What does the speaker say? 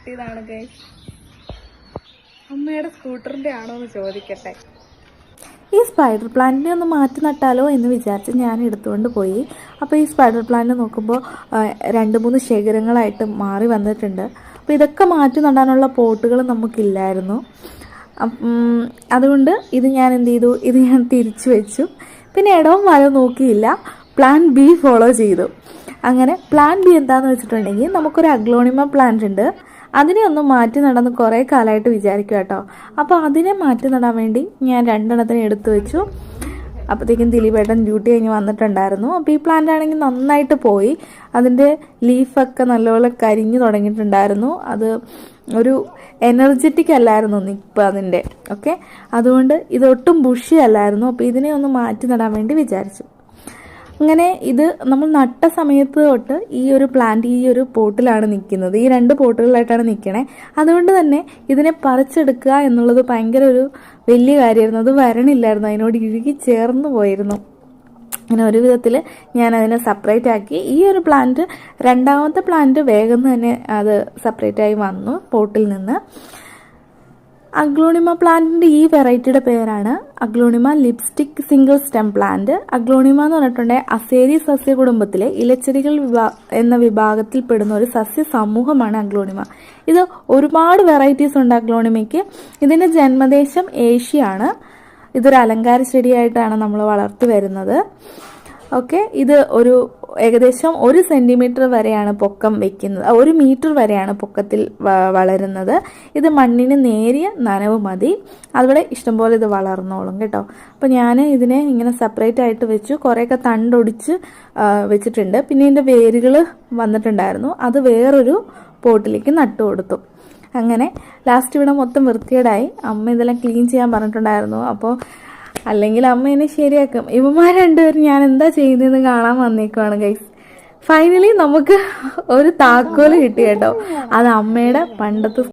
കിട്ടിയതാണ് ഗൈസ്. അമ്മയുടെ സ്കൂട്ടറിന്റെ ആണോ എന്ന് ചോദിക്കട്ടെ. ഈ സ്പൈഡർ പ്ലാന്റിനെ ഒന്ന് മാറ്റി നട്ടാലോ എന്ന് വിചാരിച്ച് ഞാൻ എടുത്തുകൊണ്ട് പോയി. അപ്പോൾ ഈ സ്പൈഡർ പ്ലാന്റ് നോക്കുമ്പോൾ 2-3 ശേഖരങ്ങളായിട്ട് മാറി വന്നിട്ടുണ്ട്. അപ്പോൾ ഇതൊക്കെ മാറ്റി നടാനുള്ള പോട്ടുകൾ നമുക്കില്ലായിരുന്നു. അതുകൊണ്ട് ഇത് ഞാൻ എന്ത് ചെയ്തു, ഇത് ഞാൻ തിരിച്ചു വെച്ചു. പിന്നെ ഇടവും വലവും നോക്കിയില്ല, പ്ലാൻ ബി ഫോളോ ചെയ്തു. അങ്ങനെ പ്ലാൻ ബി എന്താണെന്ന് വെച്ചിട്ടുണ്ടെങ്കിൽ നമുക്കൊരു അഗ്ലോണിമ പ്ലാന്റ് ഉണ്ട്. അതിനെ ഒന്ന് മാറ്റി നടന്ന് കുറേ കാലമായിട്ട് വിചാരിക്കുക കേട്ടോ. അപ്പോൾ അതിനെ മാറ്റി നടാൻ വേണ്ടി ഞാൻ 2 എണ്ണത്തിനെ എടുത്തു വെച്ചു. അപ്പോഴത്തേക്കും ദിലീപേട്ടൻ ഡ്യൂട്ടി കഴിഞ്ഞ് വന്നിട്ടുണ്ടായിരുന്നു. അപ്പോൾ ഈ പ്ലാന്റ് ആണെങ്കിൽ നന്നായിട്ട് പോയി. അതിൻ്റെ ലീഫൊക്കെ നല്ലപോലെ കരിഞ്ഞു തുടങ്ങിയിട്ടുണ്ടായിരുന്നു. അത് ഒരു എനർജറ്റിക് അല്ലായിരുന്നു നിപ്പ് അതിൻ്റെ ഓക്കെ. അതുകൊണ്ട് ഇതൊട്ടും ബുഷി അല്ലായിരുന്നു. അപ്പോൾ ഇതിനെ ഒന്ന് മാറ്റി നടാൻ വേണ്ടി വിചാരിച്ചു. അങ്ങനെ ഇത് നമ്മൾ നട്ട സമയത്ത് തൊട്ട് ഈ ഒരു പ്ലാന്റ് ഈ ഒരു പോട്ടിലാണ് നിൽക്കുന്നത്. ഈ 2 പോട്ടുകളിലായിട്ടാണ് നിൽക്കണേ. അതുകൊണ്ട് തന്നെ ഇതിനെ പറിച്ചെടുക്കുക എന്നുള്ളത് ഭയങ്കര ഒരു വലിയ കാര്യമായിരുന്നു. അത് വരണില്ലായിരുന്നു, അതിനോട് ഇഴുകി ചേർന്ന് പോയിരുന്നു. അങ്ങനെ ഒരു വിധത്തിൽ ഞാൻ അതിനെ സെപ്പറേറ്റ് ആക്കി. ഈ ഒരു പ്ലാന്റ്, 2ാമത്തെ പ്ലാന്റ് വേഗം തന്നെ അത് സെപ്പറേറ്റ് ആയി വന്നു പോട്ടിൽ നിന്ന്. അഗ്ലോണിമ പ്ലാന്റിൻ്റെ ഈ വെറൈറ്റിയുടെ പേരാണ് aglaonema lipstick single stem plant. Aglaonema എന്ന് പറഞ്ഞിട്ടുണ്ടെങ്കിൽ അസേരി സസ്യ കുടുംബത്തിലെ ഇലച്ചെടികൾ എന്ന വിഭാഗത്തിൽ പെടുന്ന ഒരു സസ്യ സമൂഹമാണ് അഗ്ലോണിമ. ഇത് ഒരുപാട് വെറൈറ്റീസ് ഉണ്ട് അഗ്ലോണിമയ്ക്ക്. ഇതിൻ്റെ ജന്മദേശം ഏഷ്യയാണ്. ഇതൊരു അലങ്കാര ചെടിയായിട്ടാണ് നമ്മൾ വളർത്തി വരുന്നത് ഓക്കെ. ഇത് ഏകദേശം 1 സെന്റിമീറ്റർ വരെയാണ് പൊക്കം വെക്കുന്നത്, 1 മീറ്റർ വരെയാണ് പൊക്കത്തിൽ വളരുന്നത്. ഇത് മണ്ണിന് നേരിയ നനവ് മതി, അതുപോലെ ഇഷ്ടംപോലെ ഇത് വളർന്നോളും കേട്ടോ. അപ്പോൾ ഞാൻ ഇതിനെ ഇങ്ങനെ സെപ്പറേറ്റ് ആയിട്ട് വെച്ചു. കുറേയൊക്കെ തണ്ടൊടിച്ച് വെച്ചിട്ടുണ്ട്. പിന്നെ ഇതിൻ്റെ വേരുകൾ വന്നിട്ടുണ്ടായിരുന്നു, അത് വേറൊരു പോട്ടിലേക്ക് നട്ടു കൊടുത്തു. അങ്ങനെ ലാസ്റ്റ് ഇവിടെ മൊത്തം വൃത്തികേടായി. അമ്മ ഇതെല്ലാം ക്ലീൻ ചെയ്യാൻ പറഞ്ഞിട്ടുണ്ടായിരുന്നു. അപ്പോൾ അല്ലെങ്കിൽ അമ്മ എന്നെ ശരിയാക്കും. ഇവന്മാർ 2 പേരും ഞാൻ എന്താ ചെയ്യുന്നതെന്ന് കാണാൻ വന്നേക്കുവാണ് ഗൈസ്. ഫൈനലി നമുക്ക് ഒരു താക്കോല് കിട്ടി കേട്ടോ. അത് അമ്മയുടെ പണ്ടത്തെ